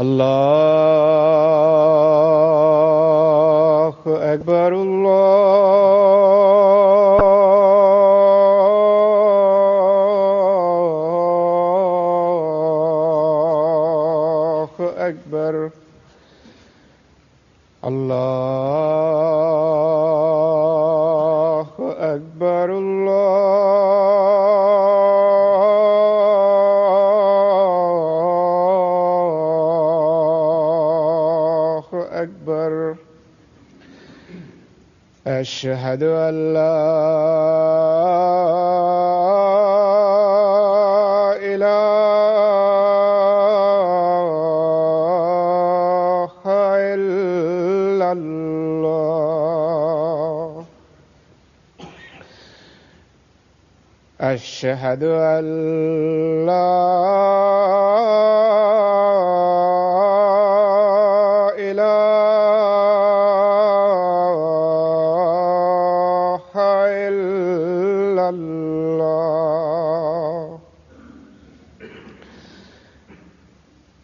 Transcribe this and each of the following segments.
الله أكبر الله أكبر الله أكبر الله أكبر. أشهد أن لا إله إلا الله. أشهد أن لا إله إلا الله.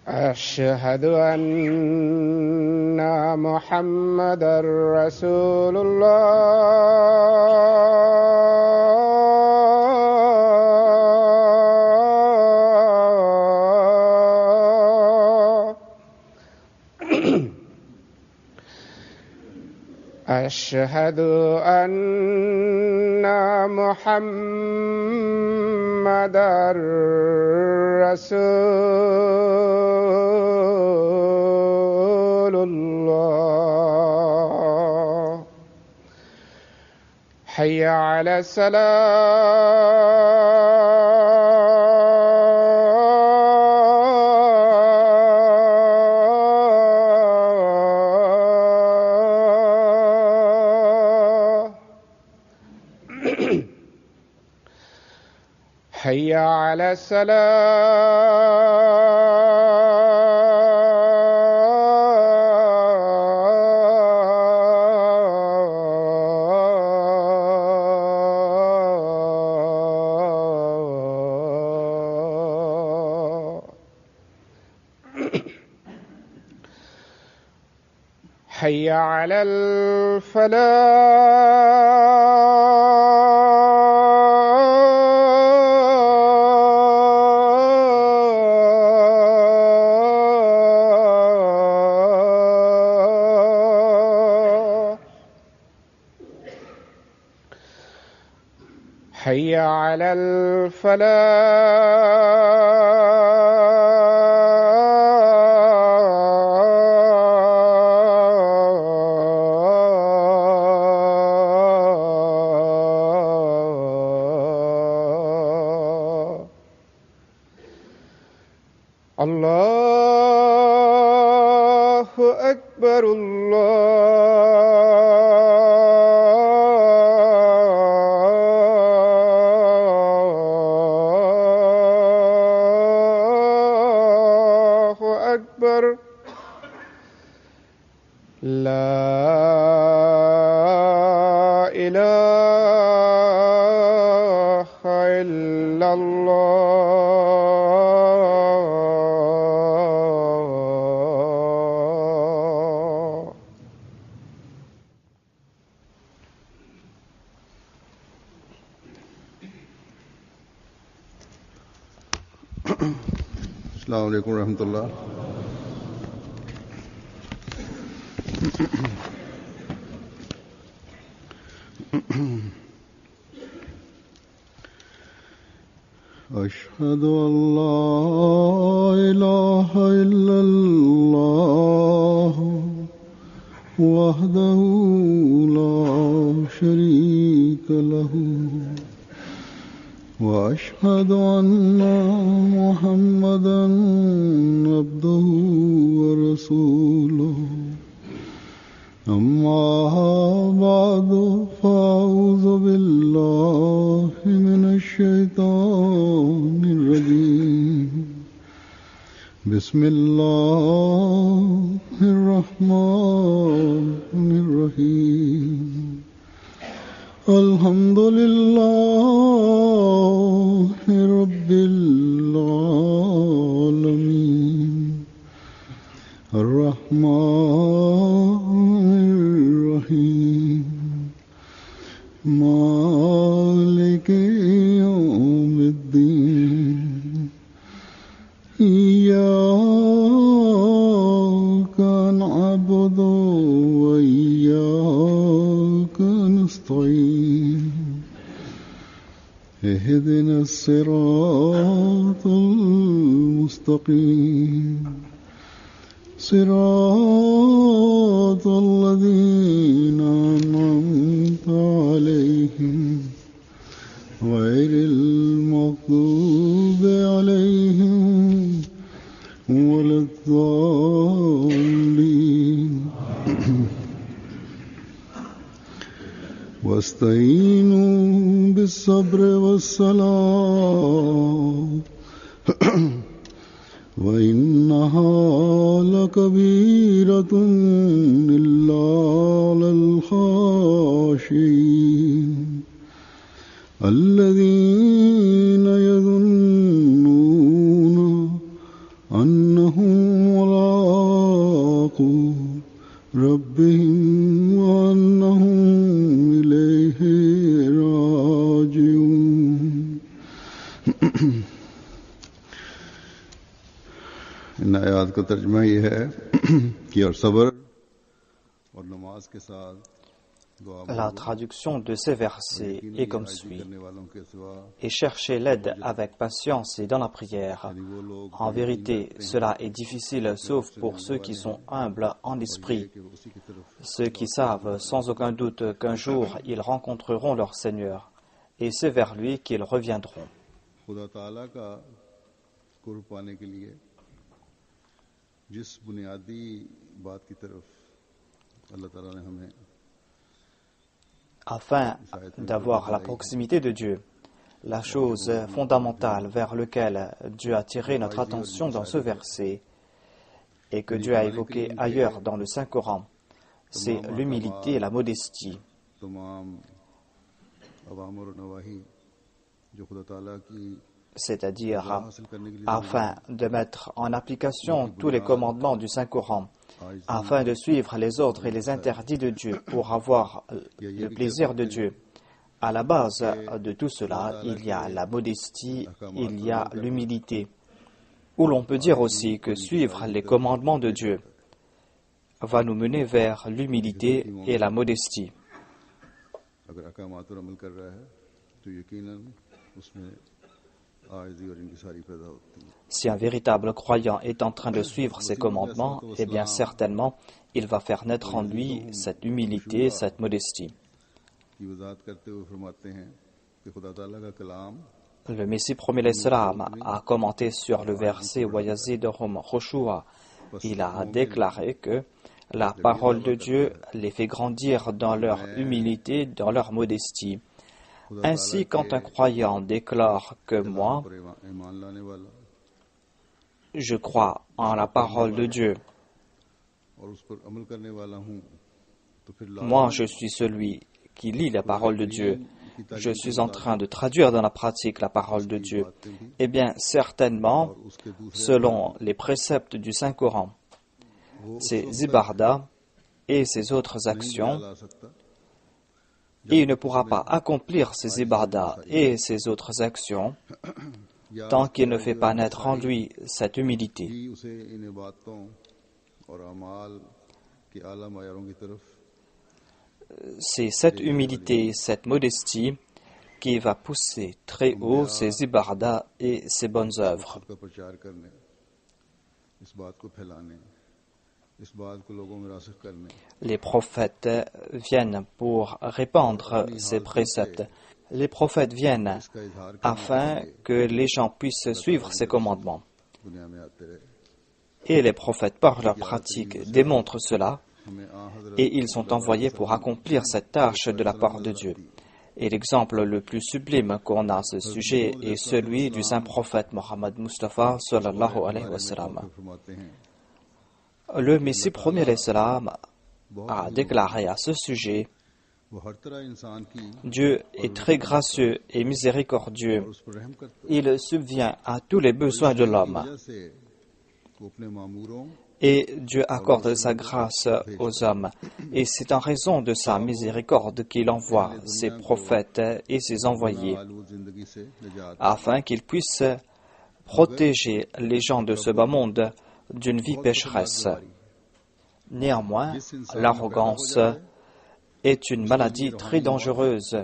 أشهد أن محمدًا رسول الله. أشهد أن محمدًا رسول الله. حي على الصلاة. حي على الصلاة. حي على الفلاح. حي على الفلاح. الله أكبر الله أكبر. لا إله إلا الله. السلام علیکم ورحمۃ اللہ. أشهد أن لا إله إلا الله وحده لا شريك له وأشهد أن محمدًا عبده ورسوله. أما بعد فأعوذ بالله من الشيطان الرجيم. بسم الله الرحمن الرحيم. الحمد لله رب العالمين إياك نعبد وإياك نستعين اهدنا الصراط المستقيم صراط الذين أنعمت عليهم غير المغضوب عليهم ولا الضالين واستعينوا بالصبر والصلاة وإنها لكبيرة إلا على الخاشعين الذين يظنون أنهم ملاقو ربهم وأنهم إليه راجعون. इन आयात का तर्जुमा ये है कि और सब्र और नमाज के साथ La traduction de ces versets est comme suit. Et cherchez l'aide avec patience et dans la prière. En vérité, cela est difficile sauf pour ceux qui sont humbles en esprit. Ceux qui savent sans aucun doute qu'un jour ils rencontreront leur Seigneur. Et c'est vers lui qu'ils reviendront. Afin d'avoir la proximité de Dieu, la chose fondamentale vers laquelle Dieu a tiré notre attention dans ce verset et que Dieu a évoqué ailleurs dans le Saint-Coran, c'est l'humilité et la modestie. C'est-à-dire, afin de mettre en application tous les commandements du Saint-Coran, afin de suivre les ordres et les interdits de Dieu pour avoir le plaisir de Dieu. À la base de tout cela, il y a la modestie, il y a l'humilité. Ou l'on peut dire aussi que suivre les commandements de Dieu va nous mener vers l'humilité et la modestie. Si un véritable croyant est en train de suivre ses commandements, eh bien certainement, il va faire naître en lui cette humilité, cette modestie. Le Messie promet l'Islam a commenté sur le verset Wayazidhum Khushua. Il a déclaré que la parole de Dieu les fait grandir dans leur humilité, dans leur modestie. Ainsi, quand un croyant déclare que moi, je crois en la parole de Dieu, moi je suis celui qui lit la parole de Dieu, je suis en train de traduire dans la pratique la parole de Dieu, eh bien certainement, selon les préceptes du Saint-Coran, ces ibadah et ces autres actions, et il ne pourra pas accomplir ses ibadah et ses autres actions tant qu'il ne fait pas naître en lui cette humilité. C'est cette humilité, cette modestie qui va pousser très haut ses ibadah et ses bonnes œuvres. Les prophètes viennent pour répandre ces préceptes. Les prophètes viennent afin que les gens puissent suivre ces commandements. Et les prophètes, par leur pratique, démontrent cela, et ils sont envoyés pour accomplir cette tâche de la part de Dieu. Et l'exemple le plus sublime qu'on a à ce sujet est celui du saint prophète Mohammed Mustafa sallallahu alayhi wa sallam. Le Messie premier l'Islam a déclaré à ce sujet: Dieu est très gracieux et miséricordieux. Il subvient à tous les besoins de l'homme. Et Dieu accorde sa grâce aux hommes. Et c'est en raison de sa miséricorde qu'il envoie ses prophètes et ses envoyés, afin qu'ils puissent protéger les gens de ce bas monde d'une vie pécheresse. Néanmoins, l'arrogance est une maladie très dangereuse.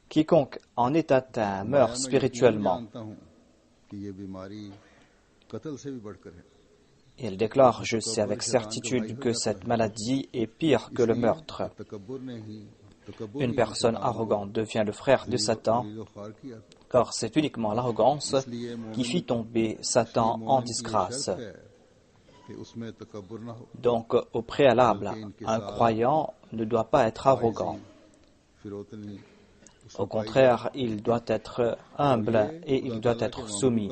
Quiconque en est atteint meurt spirituellement. Il déclare, je sais avec certitude que cette maladie est pire que le meurtre. Une personne arrogante devient le frère de Satan, car c'est uniquement l'arrogance qui fit tomber Satan en disgrâce. Donc, au préalable, un croyant ne doit pas être arrogant. Au contraire, il doit être humble et il doit être soumis.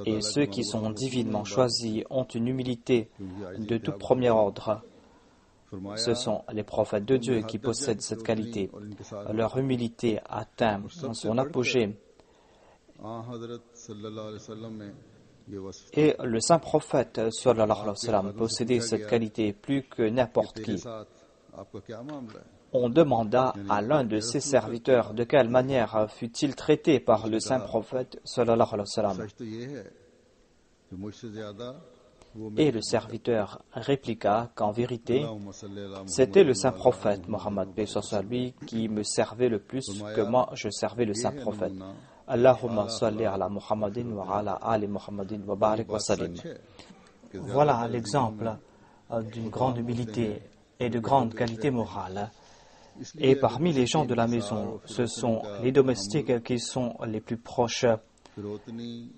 Et ceux qui sont divinement choisis ont une humilité de tout premier ordre. Ce sont les prophètes de Dieu qui possèdent cette qualité. Leur humilité atteint son apogée. Et le saint prophète sallallahu alayhi wa sallam possédait cette qualité plus que n'importe qui. On demanda à l'un de ses serviteurs de quelle manière fut-il traité par le saint prophète sallallahu alayhi wa sallam. Et le serviteur répliqua qu'en vérité, c'était le saint prophète Mohammed paix soit lui qui me servait le plus que moi je servais le saint prophète. Allahumma salli ala Muhammadin wa ala ali Muhammadin wa barik wa salim. Voilà l'exemple d'une grande humilité et de grande qualité morale. Et parmi les gens de la maison, ce sont les domestiques qui sont les plus proches.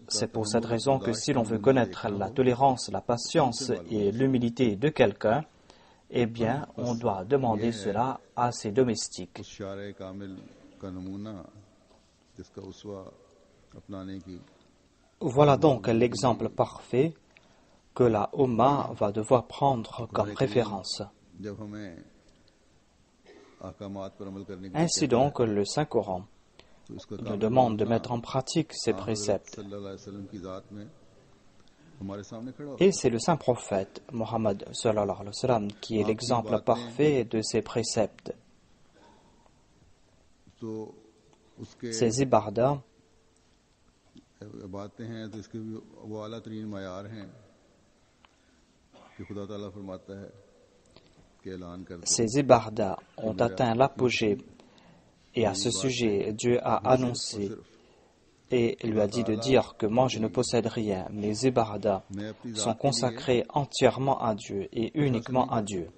C'est pour cette raison que si l'on veut connaître la tolérance, la patience et l'humilité de quelqu'un, eh bien, on doit demander cela à ses domestiques. Voilà donc l'exemple parfait que la Ummah va devoir prendre comme référence. Ainsi donc, le Saint-Coran nous demande de mettre en pratique ces préceptes. Et c'est le saint prophète, Mohammed sallallahu alayhi wa sallam, qui est l'exemple parfait de ces préceptes. Ces ibadah ont atteint l'apogée. Et à ce sujet, Dieu a annoncé et lui a dit de dire que moi je ne possède rien. Mes ibadah sont consacrés entièrement à Dieu et uniquement à Dieu.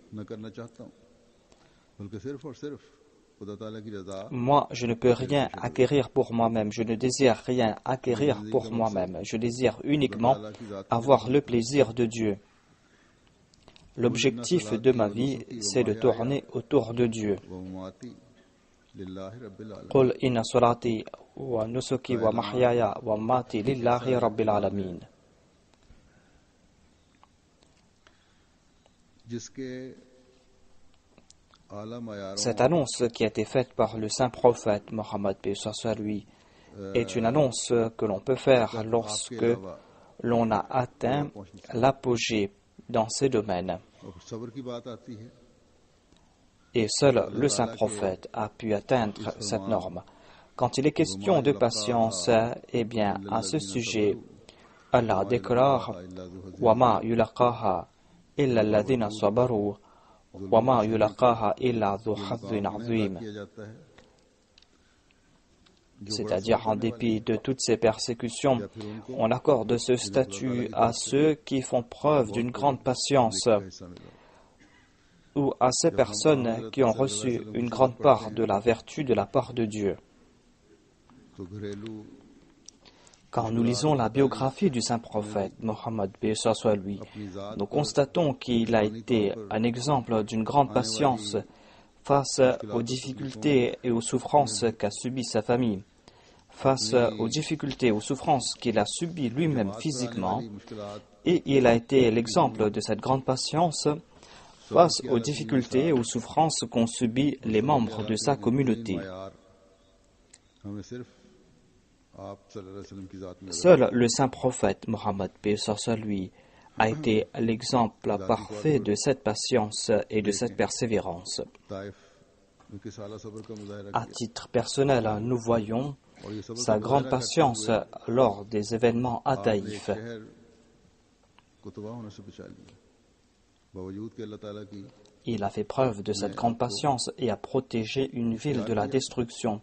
Moi, je ne peux rien acquérir pour moi-même. Je ne désire rien acquérir pour moi-même. Je désire uniquement avoir le plaisir de Dieu. L'objectif de ma vie, c'est de tourner autour de Dieu. قل إن صلاتي ونسكي ومحياي ومماتي لله رب العالمين. Cette annonce qui a été faite par le saint prophète Mohammed paix soit lui est une annonce que l'on peut faire lorsque l'on a atteint l'apogée dans ces domaines. Et seul le saint prophète a pu atteindre cette norme. Quand il est question de patience, eh bien, à ce sujet, Allah déclare وَمَا يُلَقَاهَا إِلَّا الَّذِينَ صَبَرُوا وَمَا يُلَقَاهَا إِلَّا ذُو حَظٍّ عَظِيمٍ. C'est-à-dire, en dépit de toutes ces persécutions, on accorde ce statut à ceux qui font preuve d'une grande patience, ou à ces personnes qui ont reçu une grande part de la vertu de la part de Dieu. Quand nous lisons la biographie du saint prophète Mohammed paix soit lui, nous constatons qu'il a été un exemple d'une grande patience face aux difficultés et aux souffrances qu'a subies sa famille, face aux difficultés et aux souffrances qu'il a subies lui-même physiquement, et il a été l'exemple de cette grande patience face aux difficultés et aux souffrances qu'ont subies les membres de sa communauté. Seul le saint prophète Mohammed paix soit lui a été l'exemple parfait de cette patience et de cette persévérance. उनके साला सब्र का मुजाहिरा À किया titre personnel, nous voyons और ये सब्र sa का grande मुजाहिरा करते patience हुए lors des événements à आपने एक Taïf. शहर को तबाह होने से बचा लिया बावजूद कि अल्लाह ताला की Il a fait preuve de cette grande patience et a protégé une ville de la destruction.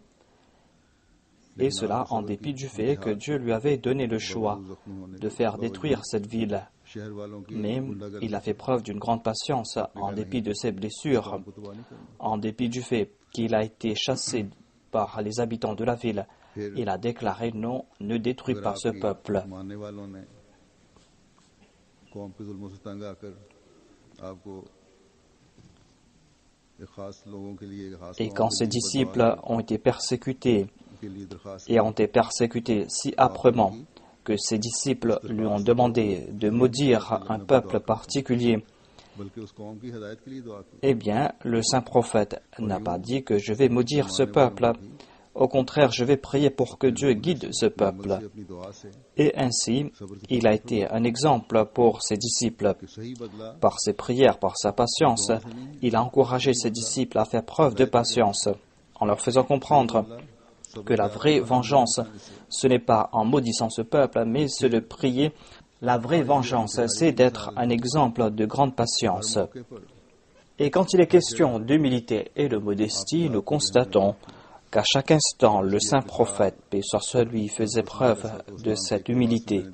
Et cela en dépit du fait que Dieu lui avait donné le choix de faire détruire cette ville. शहर वालों की Mais il a fait preuve d'une grande patience en dépit de ses blessures, को तबाह नहीं करना en dépit du fait qu'il a été chassé par les habitants de la ville. Il a déclaré non, ne détruis pas ce peuple. मानने वालों ने कौम के जुल्मों से तंग आकर आपको एक खास लोगों के लिए एक खास Et कौम quand के ses लिए disciples ont été persécutés के लिए दरखास्त et ont été persécutés si âprement que ses disciples lui ont demandé de maudire un peuple particulier, बल्कि उस कौम की हिदायत के लिए दुआ की eh bien, le saint prophète n'a pas dit que je vais maudire ce peuple. Au contraire, je vais prier pour que Dieu guide ce peuple. से अपनी दुआ से Et ainsi, il a été un exemple pour ses disciples. कि सही बदला Par ses prières, par sa patience, il a encouragé ses disciples à faire preuve de patience, en leur faisant comprendre que la vraie vengeance, ce n'est pas en maudissant ce peuple, mais c'est de prier. La vraie vengeance, c'est d'être un exemple de grande patience. मौके पर Et quand il est question d'humilité et de modestie, nous constatons qu'à chaque instant, le saint prophète, paix soit sur lui, faisait preuve de cette humilité.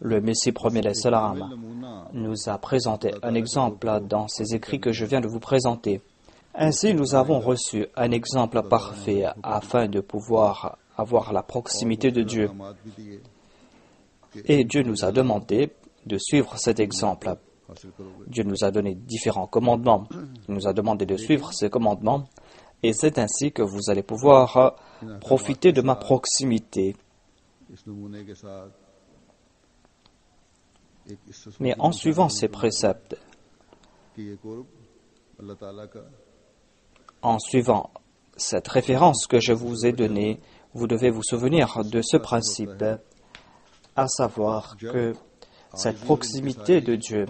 Le Messie premier salam नमूना nous a présenté un exemple dans ces écrits que je viens de vous présenter. Ainsi, nous avons reçu un exemple parfait afin de pouvoir avoir la proximité de Dieu. दामाद भी दिए Et Dieu nous a demandé de suivre cet exemple. हासिल करोगे Dieu nous a donné différents commandements. Il nous a demandé de suivre ces commandements. Et c'est ainsi que vous allez pouvoir profiter de ma proximité. इस नमूने के साथ एक इस Mais en suivant ces préceptes, कि ये कुर्ब अल्लाह ताला का en suivant cette référence que je vous ai donnée, vous devez vous souvenir de ce principe, à savoir que cette proximité de Dieu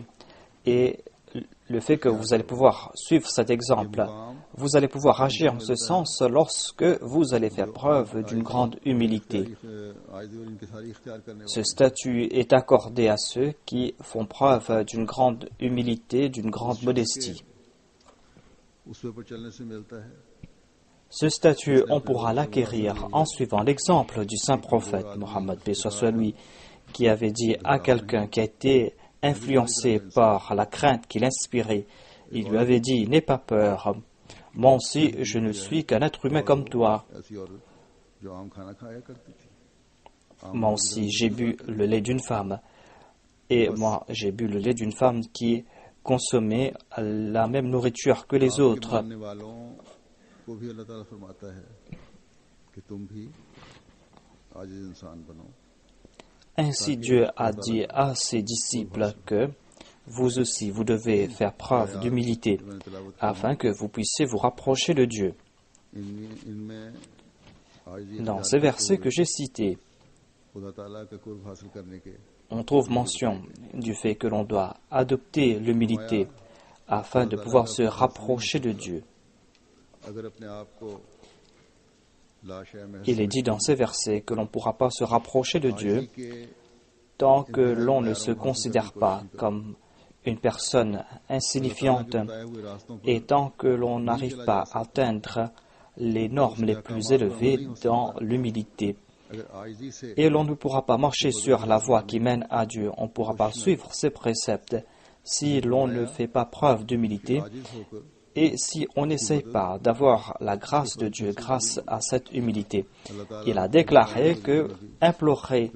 et le fait que vous allez pouvoir suivre cet exemple, vous allez pouvoir agir en ce sens lorsque vous allez faire preuve d'une grande humilité. आयदी और इनकी सारी इख्तियार करने Ce statut est accordé à ceux qui font preuve d'une grande humilité, d'une grande modestie. उस पे पर चलने से मिलता है Ce statut, on pourra l'acquérir en suivant l'exemple du saint prophète Mohammed paix soit sur lui, qui avait dit à quelqu'un qui a été influencé par la crainte qu'il inspirait, il lui avait dit « N'aie pas peur, moi aussi je ne suis qu'un être humain comme toi, ऐसी औरत जो आम खाना खाया करती थी moi aussi j'ai bu le lait d'une femme, et moi j'ai bu le lait d'une femme qui consommait la même nourriture que les autres. » मानने वालों को भी अल्लाह ताला फरमाता है कि तुम भी आजिज़ इंसान बनो Ainsi Dieu a dit à ses disciples que vous aussi vous devez faire preuve d'humilité afin que vous puissiez vous rapprocher de Dieu. इनमें आजिज़ी Dans ces versets que j'ai cités, खुदा ताला का कुर्ब हासिल करने के on trouve mention du fait que l'on doit adopter l'humilité afin de pouvoir se rapprocher de Dieu. अगर अपने आप को लाशय में Il est dit dans ces versets que l'on ne pourra pas se rapprocher de Dieu tant que l'on ne se considère pas comme une personne insignifiante et tant que l'on n'arrive pas à atteindre les normes les plus élevées dans l'humilité. अगर आजिज़ी से Et l'on ne pourra pas marcher sur la voie qui mène à Dieu. On ne pourra pas suivre ses préceptes si l'on ne fait pas preuve d'humilité आजिज़ होकर et si on n'essaye pas d'avoir la grâce de Dieu grâce à cette humilité. Il a déclaré que implorer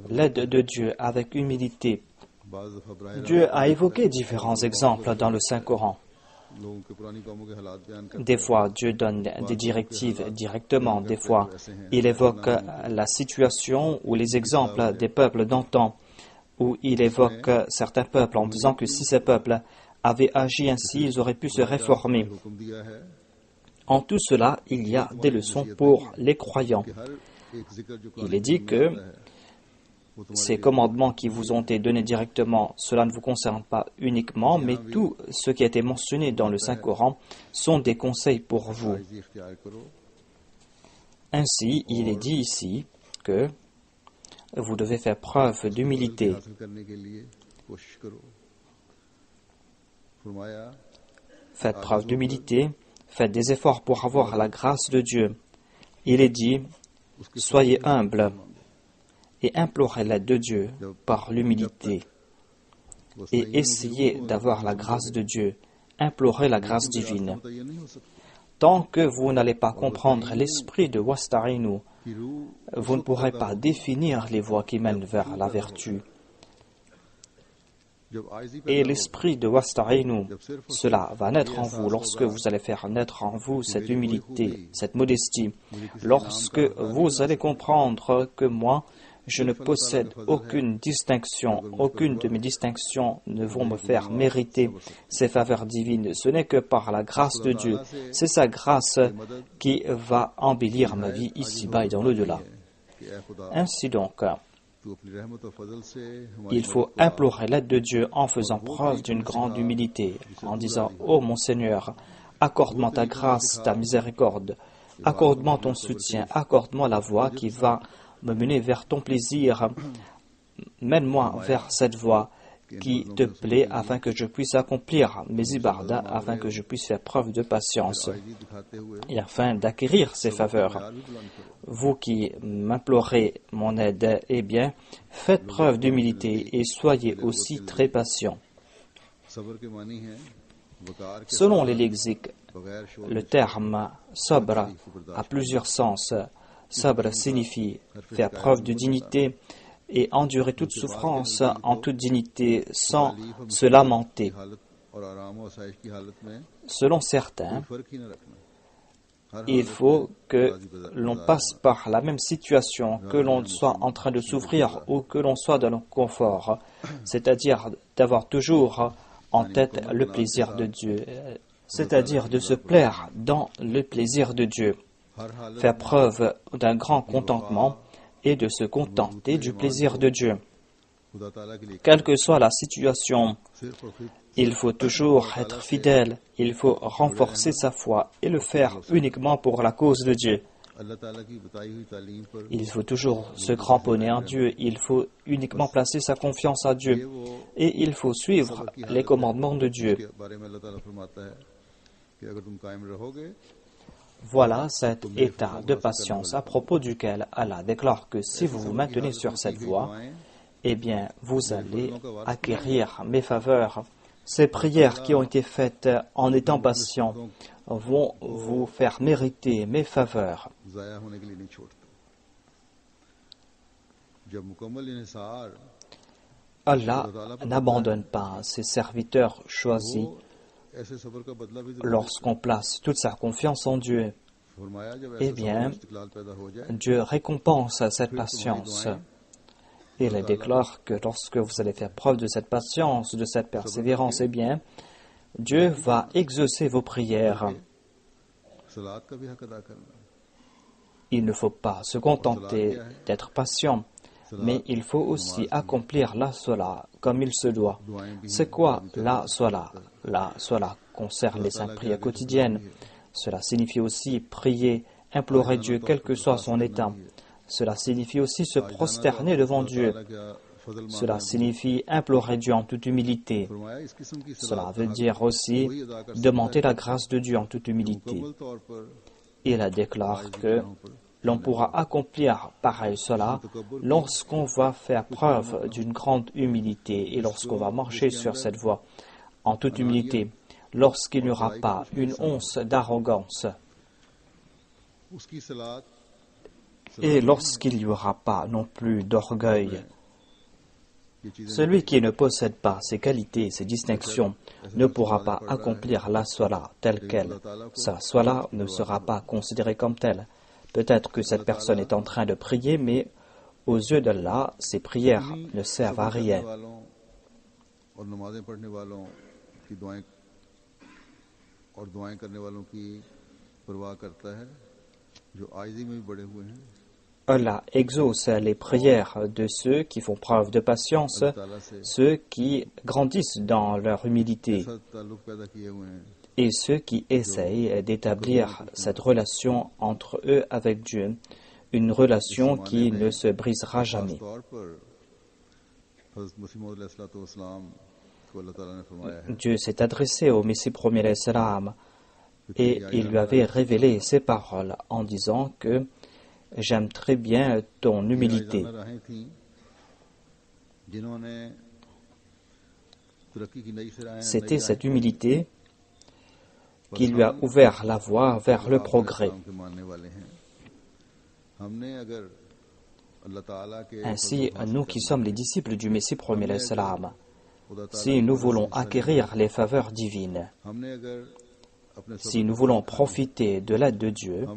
l'aide de Dieu avec humilité. बाज़ दफ़ा बराह Dieu a évoqué différents exemples dans le Saint-Coran. लोगों के पुरानी कौमों के हालात बयान करते Des fois, Dieu donne des directives directement. Des fois, il évoque la situation ou les exemples des peuples d'antan, où il évoque certains peuples en disant que si ces peuples avaient agi ainsi, ils auraient pu se réformer. हुक्म दिया है En tout cela, il y a des leçons pour les croyants. कि हर एक जिक्र जो Il est dit que ces commandements qui vous ont été donnés directement, cela ne vous concerne pas uniquement, mais tout ce qui a été mentionné dans le Saint-Coran sont des conseils pour vous. Ainsi, il est dit ici que vous devez faire preuve d'humilité. Faites preuve d'humilité, faites des efforts pour avoir la grâce de Dieu. Il est dit, soyez humbles et implorez l'aide de Dieu par l'humilité. Et essayez d'avoir la grâce de Dieu, implorez la grâce divine. Tant que vous n'allez pas comprendre l'esprit de Wasta'inu, vous ne pourrez pas définir les voies qui mènent vers la vertu. Et l'esprit de Wasta'inu, cela va naître en vous lorsque vous allez faire naître en vous cette humilité, cette modestie. Lorsque vous allez comprendre que moi, je ne possède aucune distinction, aucune de mes distinctions ne vont me faire mériter ces faveurs divines. Ce n'est que par la grâce de Dieu. C'est sa grâce qui va embellir ma vie ici-bas et dans l'au-delà. Ainsi donc, il faut implorer l'aide de Dieu en faisant preuve d'une grande humilité, en disant « Ô mon Seigneur, accorde-moi ta grâce, ta miséricorde, accorde-moi ton soutien, accorde-moi la voie qui va me mener vers ton plaisir, mène-moi vers cette voie qui te plaît afin que je puisse accomplir mes ibadas, afin que je puisse faire preuve de patience et afin d'acquérir ces faveurs. Vous qui m'implorez mon aide, eh bien, faites preuve d'humilité et soyez aussi très patients. » Selon les lexiques, le terme sabr a plusieurs sens. Sabr signifie faire preuve de dignité et endurer toute souffrance en toute dignité sans se lamenter. Selon certains, il faut que l'on passe par la même situation, que l'on soit en train de souffrir ou que l'on soit dans le confort, c'est-à-dire d'avoir toujours en tête le plaisir de Dieu, c'est-à-dire de se plaire dans le plaisir de Dieu. Faire preuve d'un grand contentement et de se contenter du plaisir de Dieu. Quelle que soit la situation, il faut toujours être fidèle, il faut renforcer sa foi et le faire uniquement pour la cause de Dieu. Il faut toujours se cramponner en Dieu, il faut uniquement placer sa confiance en Dieu et il faut suivre les commandements de Dieu. Voilà cet état de patience à propos duquel Allah déclare que si vous vous maintenez sur cette voie, eh bien, vous allez acquérir mes faveurs. Ces prières qui ont été faites en étant patient vont vous faire mériter mes faveurs. Allah n'abandonne pas ses serviteurs choisis lorsqu'on place toute sa confiance en Dieu. Eh bien, Dieu récompense cette patience. Il déclare que lorsque vous allez faire preuve de cette patience, de cette persévérance, eh bien, Dieu va exaucer vos prières. Il ne faut pas se contenter d'être patient, mais il faut aussi accomplir la sola comme il se doit. C'est quoi la sola? La sola concerne les 5 prières quotidiennes. Cela signifie aussi prier, implorer Dieu, quel que soit son état. Cela signifie aussi se prosterner devant Dieu. Cela signifie implorer Dieu en toute humilité. Cela veut dire aussi demander la grâce de Dieu en toute humilité. Il déclare que l'on pourra accomplir pareil cela lorsqu'on va faire preuve d'une grande humilité et lorsqu'on va marcher sur cette voie en toute humilité, lorsqu'il n'y aura pas une once d'arrogance et lorsqu'il n'y aura pas non plus d'orgueil. Celui qui ne possède pas ces qualités, ces distinctions, ne pourra pas accomplir la sola telle qu'elle. Sa sola ne sera pas considérée comme telle. Peut-être que cette personne est en train de prier, mais aux yeux d'Allah, ses prières ne servent à rien. Allah exauce les prières de ceux qui font preuve de patience, ceux qui grandissent dans leur humilité et ceux qui essayent d'établir cette relation entre eux avec Dieu, une relation qui ne se brisera jamais. Dieu s'est adressé au Messie premier alayhi salam et il lui avait révélé ces paroles en disant que j'aime très bien ton humilité. C'était cette humilité qui lui a ouvert la voie vers le progrès. Ainsi, nous qui sommes les disciples du Messie premier alayhi salam, si nous voulons acquérir les faveurs divines, si nous voulons profiter de l'aide de Dieu,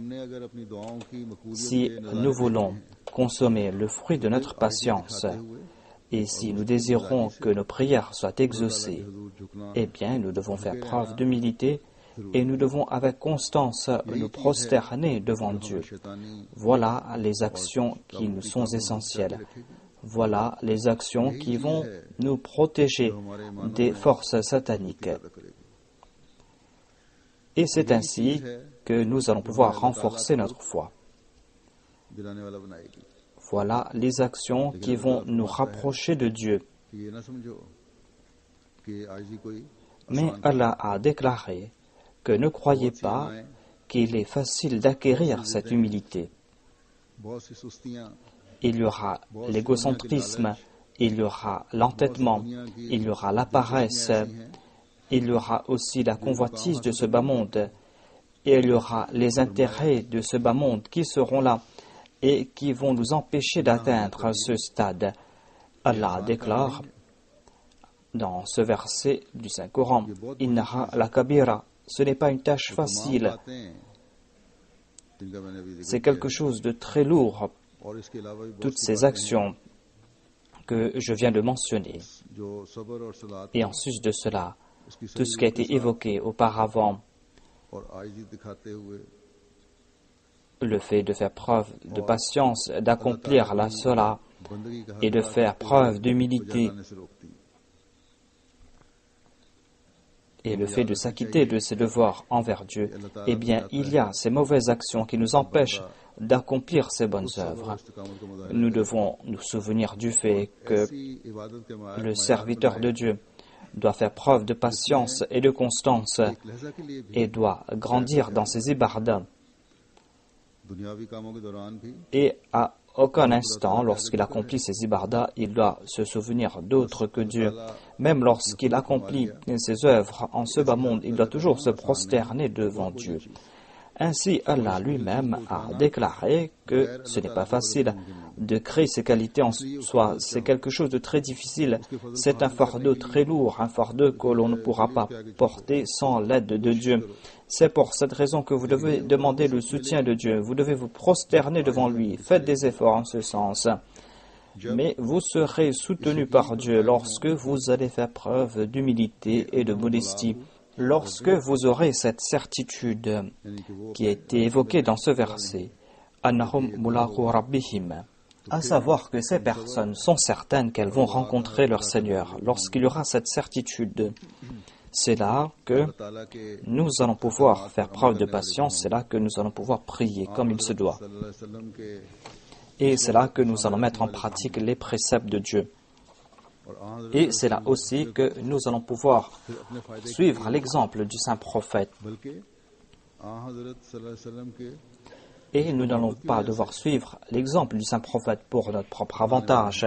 si nous voulons consommer le fruit de notre patience, et si nous désirons que nos prières soient exaucées, eh bien, nous devons faire preuve d'humilité et nous devons avec constance nous prosterner devant Dieu. Voilà les actions qui nous sont essentielles. Voilà les actions qui vont nous protéger des forces sataniques. Et c'est ainsi que nous allons pouvoir renforcer notre foi. Voilà les actions qui vont nous rapprocher de Dieu. Mais Allah a déclaré que ne croyez pas qu'il est facile d'acquérir cette humilité. Il y aura l'égocentrisme, il y aura l'entêtement, il y aura la paresse, il y aura aussi la convoitise de ce bas monde, et il y aura les intérêts de ce bas monde qui seront là et qui vont nous empêcher d'atteindre ce stade. Allah déclare dans ce verset du Saint-Coran, « Innaha la kabira » ce n'est pas une tâche facile, c'est quelque chose de très lourd. Toutes ces actions que je viens de mentionner, et en sus de cela, tout ce qui a été évoqué auparavant, le fait de faire preuve de patience, d'accomplir la salat et de faire preuve d'humilité, et le fait de s'acquitter de ses devoirs envers Dieu, eh bien, il y a ces mauvaises actions qui nous empêchent d'accomplir ces bonnes œuvres. Nous devons nous souvenir du fait que le serviteur de Dieu doit faire preuve de patience et de constance et doit grandir dans ses ibadah. Et à aucun instant, lorsqu'il accomplit ses ibadah, il doit se souvenir d'autre que Dieu. Même lorsqu'il accomplit ses œuvres en ce bas monde, il doit toujours se prosterner devant Dieu. Ainsi, Allah lui-même a déclaré que ce n'est pas facile de créer ces qualités en soi. C'est quelque chose de très difficile. C'est un fardeau très lourd, un fardeau que l'on ne pourra pas porter sans l'aide de Dieu. C'est pour cette raison que vous devez demander le soutien de Dieu. Vous devez vous prosterner devant lui. Faites des efforts en ce sens. Mais vous serez soutenu par Dieu lorsque vous allez faire preuve d'humilité et de modestie. Lorsque vous aurez cette certitude qui a été évoquée dans ce verset, Annahum mulaqu rabbihim, à savoir que ces personnes sont certaines qu'elles vont rencontrer leur Seigneur. Lorsqu'il y aura cette certitude, c'est là que nous allons pouvoir faire preuve de patience, c'est là que nous allons pouvoir prier comme il se doit. Et c'est là que nous allons mettre en pratique les préceptes de Dieu. Et c'est là aussi que nous allons pouvoir suivre l'exemple du saint prophète. Et nous n'allons pas devoir suivre l'exemple du saint prophète pour notre propre avantage,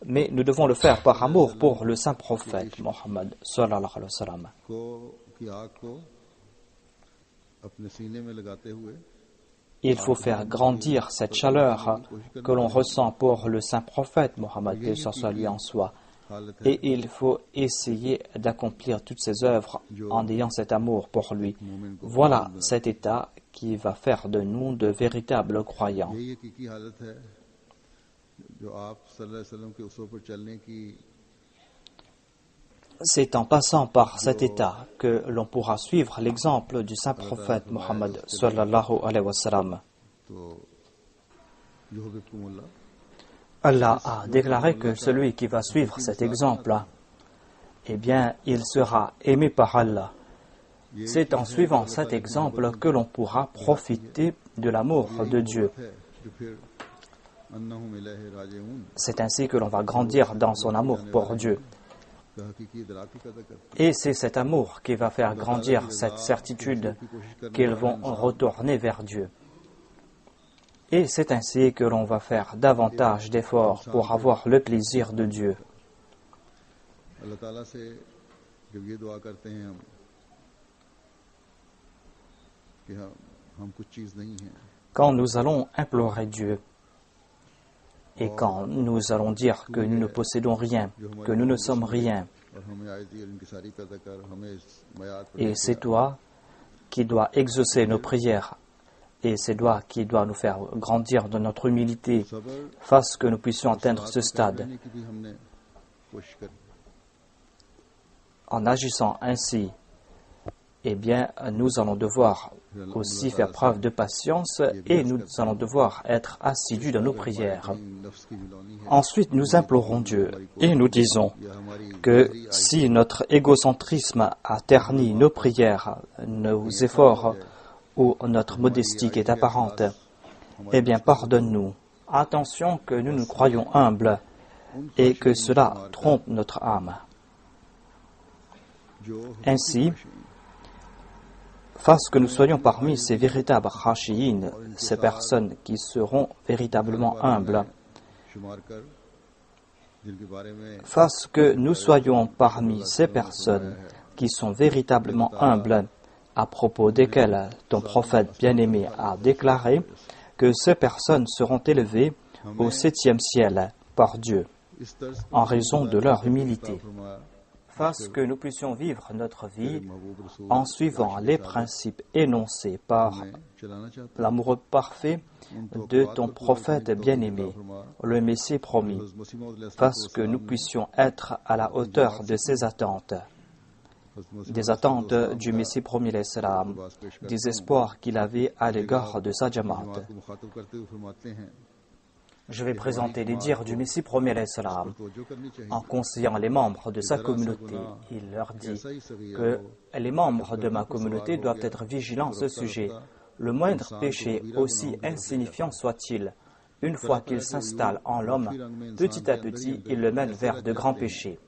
mais nous devons le faire par amour pour le saint prophète, Mohammed sallallahu alayhi wa sallam. Il faut faire grandir cette chaleur que l'on ressent pour le saint prophète, Mohammed, que ce soit lui en soi. Et il faut essayer d'accomplir toutes ses œuvres en ayant cet amour pour lui. Voilà cet état qui va faire de nous de véritables croyants. C'est en passant par cet état que l'on pourra suivre l'exemple du saint prophète Mohammed sallallahu alayhi wa sallam. Allah a déclaré que celui qui va suivre cet exemple, eh bien, il sera aimé par Allah. C'est en suivant cet exemple que l'on pourra profiter de l'amour de Dieu. C'est ainsi que l'on va grandir dans son amour pour Dieu. Et c'est cet amour qui va faire grandir cette certitude qu'ils vont retourner vers Dieu. Et c'est ainsi que l'on va faire davantage d'efforts pour avoir le plaisir de Dieu. Quand nous allons implorer Dieu, et quand nous allons dire que nous ne possédons rien, que nous ne sommes rien, et c'est toi qui dois exaucer nos prières, et c'est toi qui dois nous faire grandir dans notre humilité, fasse que nous puissions atteindre ce stade. En agissant ainsi, eh bien, nous allons devoir aussi faire preuve de patience et nous allons devoir être assidus dans nos prières. Ensuite, nous implorons Dieu et nous disons que si notre égocentrisme a terni nos prières, nos efforts ou notre modestie qui est apparente, eh bien, pardonne-nous. Attention que nous nous croyons humbles et que cela trompe notre âme. Ainsi, fasse que nous soyons parmi ces véritables khashiyin, ces personnes qui seront véritablement humbles. Fasse que nous soyons parmi ces personnes qui sont véritablement humbles, à propos desquelles ton prophète bien-aimé a déclaré que ces personnes seront élevées au 7e ciel par Dieu, en raison de leur humilité. Fasse que nous puissions vivre notre vie en suivant les principes énoncés par l'amoureux parfait de ton prophète bien-aimé, le Messie promis. Fasse que nous puissions être à la hauteur de ses attentes, des attentes du Messie promis, l'Islam, des espoirs qu'il avait à l'égard de sa Jamaat. Je vais présenter les dires du Messie premier l'Islam. En conseillant les membres de sa communauté, il leur dit que les membres de ma communauté doivent être vigilants à ce sujet. Le moindre péché, aussi insignifiant soit-il, une fois qu'il s'installe en l'homme, petit à petit, il le mène vers de grands péchés.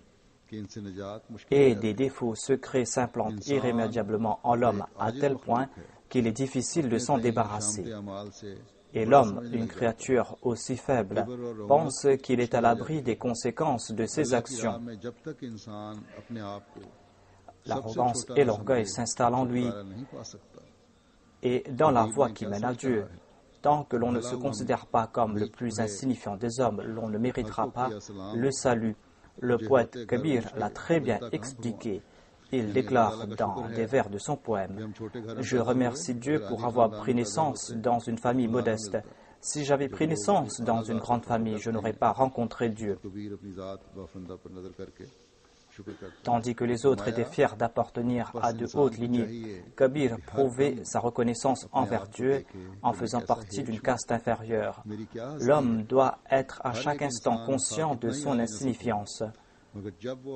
Et des défauts secrets s'implantent irrémédiablement en l'homme à tel point qu'il est difficile de s'en débarrasser. Et l'homme, une créature aussi faible, pense qu'il est à l'abri des conséquences de ses actions. L'arrogance et l'orgueil s'installent en lui. Et dans la voie qui mène à Dieu, tant que l'on ne se considère pas comme le plus insignifiant des hommes, l'on ne méritera pas le salut. Le poète Kabir l'a très bien expliqué. Il déclare dans des vers de son poème « Je remercie Dieu pour avoir pris naissance dans une famille modeste. Si j'avais pris naissance dans une grande famille, je n'aurais pas rencontré Dieu. » Tandis que les autres étaient fiers d'appartenir à de hautes lignées, Kabir prouvait sa reconnaissance envers Dieu en faisant partie d'une caste inférieure. L'homme doit être à chaque instant conscient de son insignifiance.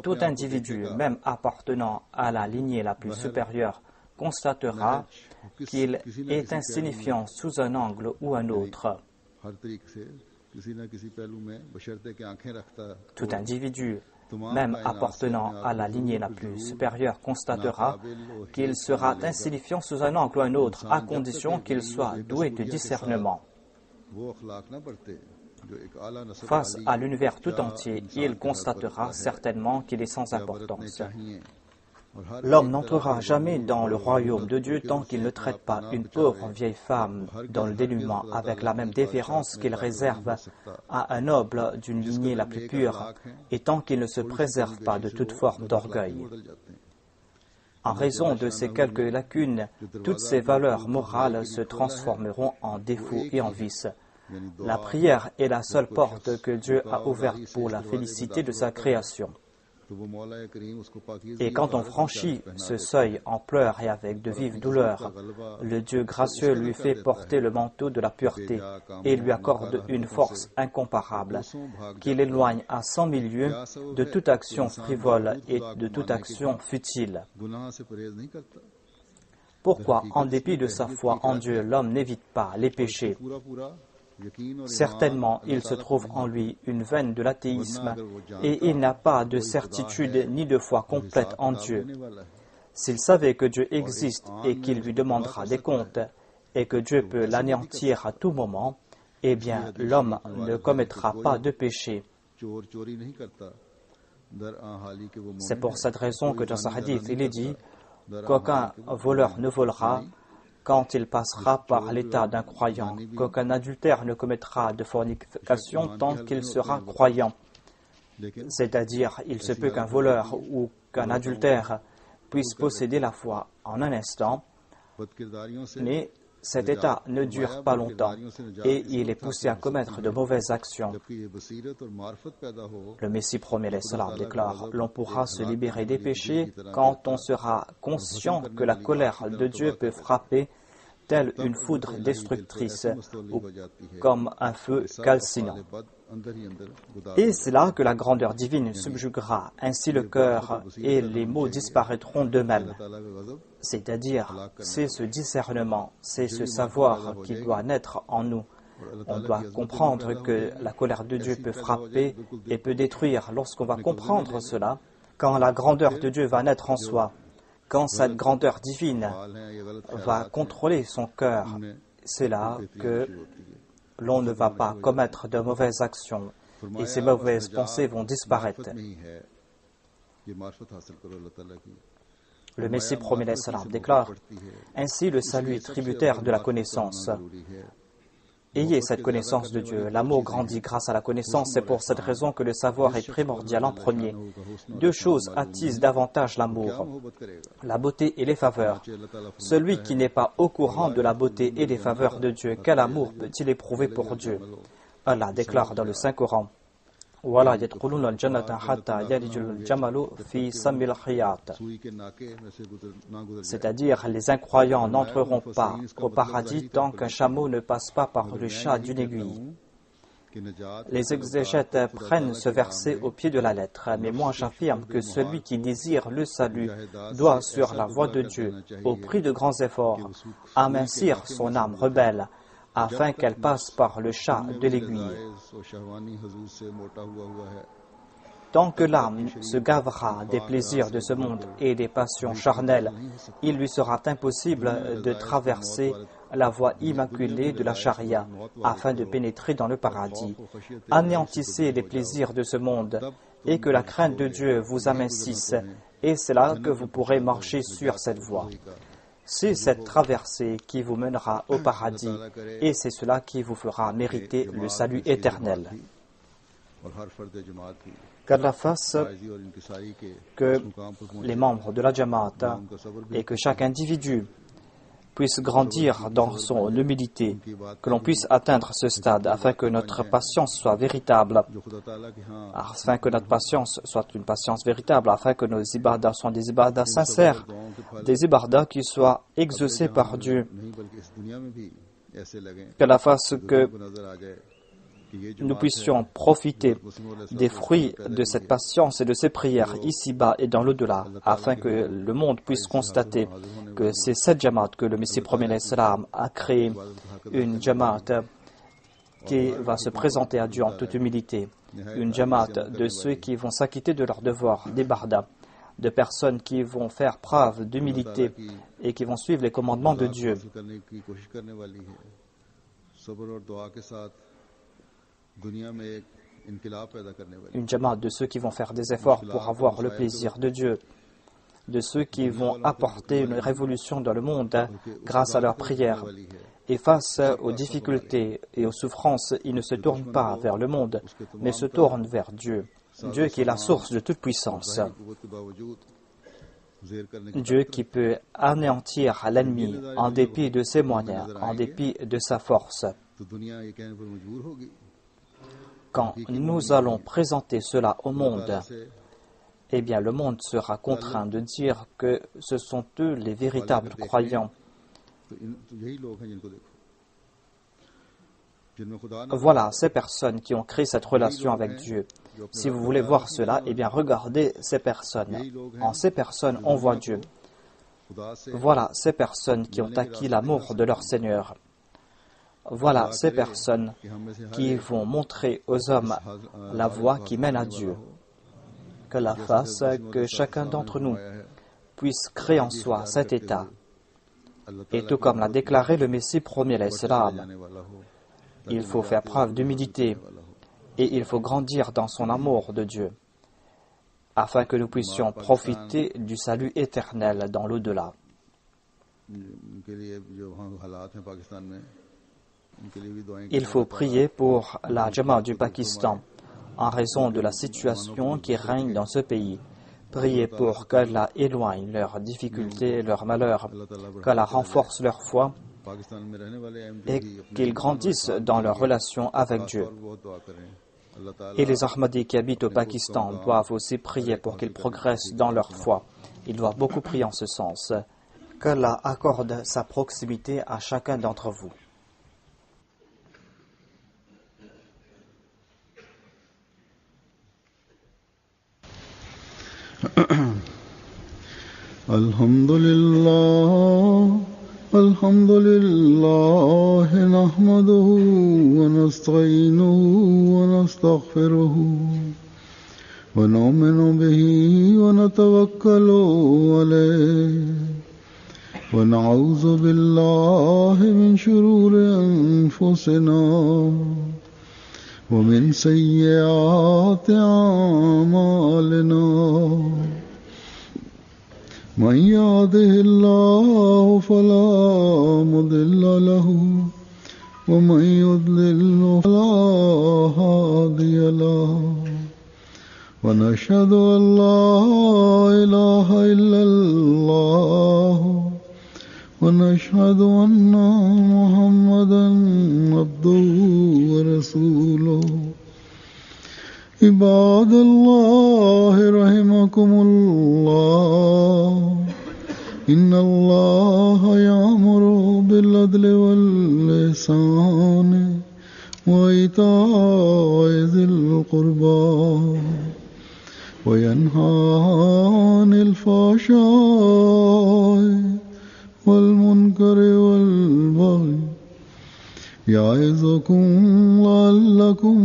Tout individu, même appartenant à la lignée la plus supérieure, constatera qu'il est insignifiant sous un angle ou un autre. Tout individu, même appartenant à la lignée la plus supérieure, constatera qu'il sera insignifiant sous un angle ou un autre, à condition qu'il soit doué de discernement. Face à l'univers tout entier, il constatera certainement qu'il est sans importance. L'homme n'entrera jamais dans le royaume de Dieu tant qu'il ne traite pas une pauvre vieille femme dans le dénuement avec la même déférence qu'il réserve à un noble d'une lignée la plus pure et tant qu'il ne se préserve pas de toute forme d'orgueil. En raison de ces quelques lacunes, toutes ces valeurs morales se transformeront en défauts et en vices. La prière est la seule porte que Dieu a ouverte pour la félicité de sa création. Et quand on franchit ce seuil en pleurs et avec de vives douleurs, le Dieu gracieux lui fait porter le manteau de la pureté et lui accorde une force incomparable, qui l'éloigne à 100 000 lieues de toute action frivole et de toute action futile. Pourquoi, en dépit de sa foi en Dieu, l'homme n'évite pas les péchés? Certainement, il se trouve en lui une veine de l'athéisme et il n'a pas de certitude ni de foi complète en Dieu. S'il savait que Dieu existe et qu'il lui demandera des comptes et que Dieu peut l'anéantir à tout moment, eh bien, l'homme ne commettra pas de péché. C'est pour cette raison que dans ce hadith, il est dit qu'aucun voleur ne volera quand il passera par l'état d'un croyant, qu'aucun adultère ne commettra de fornication tant qu'il sera croyant. C'est-à-dire, il se peut qu'un voleur ou qu'un adultère puisse posséder la foi en un instant, mais cet état ne dure pas longtemps et il est poussé à commettre de mauvaises actions. Le Messie premier l'Islam déclare: l'on pourra se libérer des péchés quand on sera conscient que la colère de Dieu peut frapper telle une foudre destructrice ou comme un feu calcinant. Et c'est là que la grandeur divine subjuguera ainsi le cœur et les mots disparaîtront d'eux-mêmes. C'est-à-dire, c'est ce discernement, c'est ce savoir qui doit naître en nous. On doit comprendre que la colère de Dieu peut frapper et peut détruire. Lorsqu'on va comprendre cela, quand la grandeur de Dieu va naître en soi, quand cette grandeur divine va contrôler son cœur, c'est là que l'on ne va pas commettre de mauvaises actions et ces mauvaises pensées vont disparaître. Le Messie promet l'Islam déclare: ainsi le salut est tributaire de la connaissance. Ayez cette connaissance de Dieu. L'amour grandit grâce à la connaissance. C'est pour cette raison que le savoir est primordial en premier. Deux choses attisent davantage l'amour: la beauté et les faveurs. Celui qui n'est pas au courant de la beauté et des faveurs de Dieu, quel amour peut-il éprouver pour Dieu? Allah déclare dans le Saint-Coran: c'est-à-dire, les incroyants n'entreront pas au paradis tant qu'un chameau ne passe pas par le chat d'une aiguille. Les exégètes prennent ce verset au pied de la lettre, mais moi j'affirme que celui qui désire le salut doit, sur la voie de Dieu, au prix de grands efforts, amincir son âme rebelle, afin qu'elle passe par le chat de l'aiguille. Tant que l'âme se gavera des plaisirs de ce monde et des passions charnelles, il lui sera impossible de traverser la voie immaculée de la charia afin de pénétrer dans le paradis. Anéantissez les plaisirs de ce monde et que la crainte de Dieu vous amincisse, et c'est là que vous pourrez marcher sur cette voie. C'est cette traversée qui vous mènera au paradis et c'est cela qui vous fera mériter le salut éternel. Qu'Allah fasse que les membres de la Jamaat et que chaque individu puisse grandir dans son humilité, que l'on puisse atteindre ce stade afin que notre patience soit véritable, afin que notre patience soit une patience véritable, afin que nos ibadas soient des ibadas sincères, des ibadas qui soient exaucés par Dieu. Qu'Allah fasse que nous puissions profiter des fruits de cette patience et de ces prières ici-bas et dans l'au-delà, afin que le monde puisse constater que c'est cette Jamaat que le Messie premier l'Islam a créé, une Jamaat qui va se présenter à Dieu en toute humilité, une Jamaat de ceux qui vont s'acquitter de leurs devoirs, des bardas, de personnes qui vont faire preuve d'humilité et qui vont suivre les commandements de Dieu. Une Jamaat de ceux qui vont faire des efforts pour avoir le plaisir de Dieu, de ceux qui vont apporter une révolution dans le monde grâce à leurs prières. Et face aux difficultés et aux souffrances, ils ne se tournent pas vers le monde, mais se tournent vers Dieu. Dieu qui est la source de toute puissance. Dieu qui peut anéantir l'ennemi en dépit de ses moyens, en dépit de sa force. Quand nous allons présenter cela au monde, eh bien le monde sera contraint de dire que ce sont eux les véritables croyants. Voilà ces personnes qui ont créé cette relation avec Dieu. Si vous voulez voir cela, eh bien regardez ces personnes. En ces personnes, on voit Dieu. Voilà ces personnes qui ont acquis l'amour de leur Seigneur. Voilà ces personnes qui vont montrer aux hommes la voie qui mène à Dieu. Qu'Allah fasse que chacun d'entre nous puisse créer en soi cet état. Et tout comme l'a déclaré le Messie premier, l'Islam, il faut faire preuve d'humilité et il faut grandir dans son amour de Dieu afin que nous puissions profiter du salut éternel dans l'au-delà. Il faut prier pour la Jamaat du Pakistan en raison de la situation qui règne dans ce pays. Priez pour qu'Allah éloigne leurs difficultés et leurs malheurs, qu'Allah renforce leur foi et qu'ils grandissent dans leur relation avec Dieu. Et les Ahmadis qui habitent au Pakistan doivent aussi prier pour qu'ils progressent dans leur foi. Ils doivent beaucoup prier en ce sens. Qu'Allah accorde sa proximité à chacun d'entre vous. Alhamdulillah, nahmaduhu wa nasta'inuhu wa nastaghfiruhu wa nu'minu bihi wa natawakkalu alayhi wa na'udhu billahi min shururi anfusina wa min sayyiati a'malina. من يهده الله فلا مضل له ومن يضلل فلا هادي له ونشهد أن لا إله إلا الله ونشهد أن محمدا عبده ورسوله عباد الله رحمكم الله إن الله يأمر بالعدل والإحسان وإيتاء ذي القربى وينهى عن الفحشاء والمنكر والبغي يعظكم لعلكم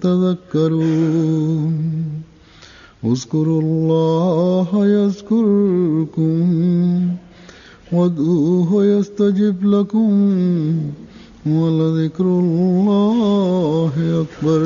تذكرون اذكروا الله يذكركم وادعوه يستجب لكم ولذكر الله أكبر